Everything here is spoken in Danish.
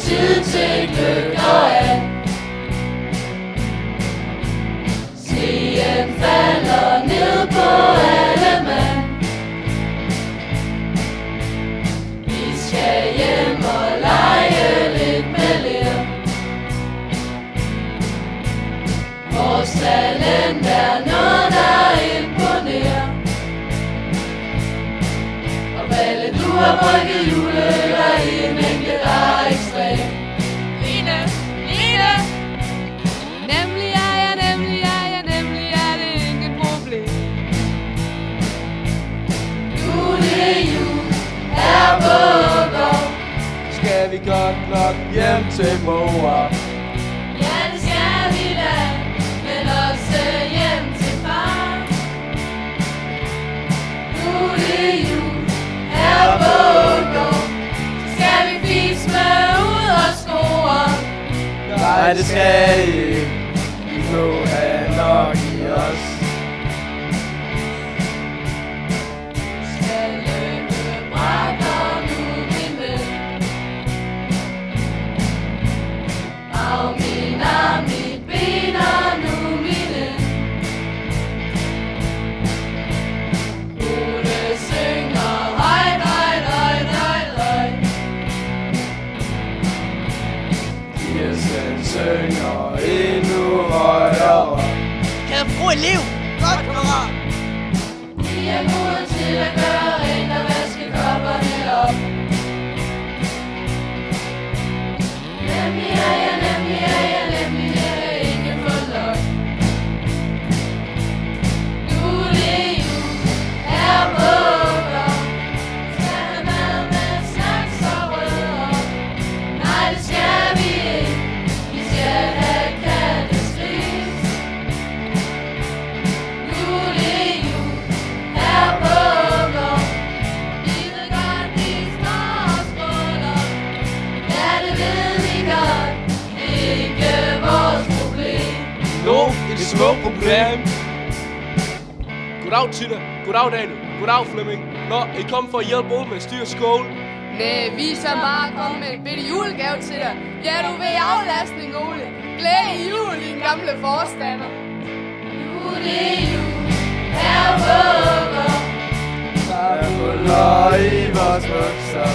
tid til gløgg og and. Sneen falder ned på alle mand. Vi skal hjem og lege lidt med ler. Vores talent er noget, der imponerer. Og Balle, du har brygget juleøller i en mængde, der er ekstrem. Line, nemlig er det ingen problem. Julejul er på gård. Skal vi godt nok hjem til mor? Ja, det skal vi da, men også hjem til far. Julejul er på gård. Så skal vi fise med ud og score. Nej, det skal I ikke. Vi må have nok i os. Skal løbe brækker nu, min ven. Af min arm, mit ben og nu min end. Ole synger højt, højt, højt, højt, højt. Kirsten synger endnu højere. Kære fru elev! Godt, kammerat! Vi er gode til at gøre rent og vaske kopperne op. Nemlig er jeg ikke på lok. Julejul er på gård. Skal have mad med snacks og rødder. Nej, det skal vi ikke. Vi skal have katteskris. Julejul er på gård. Vi ved godt, vi står og skråler. Ja, det ved vi godt. Det er ikke vores problem. Nu et smukt problem. Goddag, Tina. Goddag, Daniel. Goddag, Flemming. Nå, I kom for at hjælpe Ole med at styre skole. Næh, vi er så bare kommet med en bitte julegave til dig. Ja, du ved aflastning, Ole. Glædelig jul, din gamle forstander. Julejul er på gård. Der er huller i vores bukser.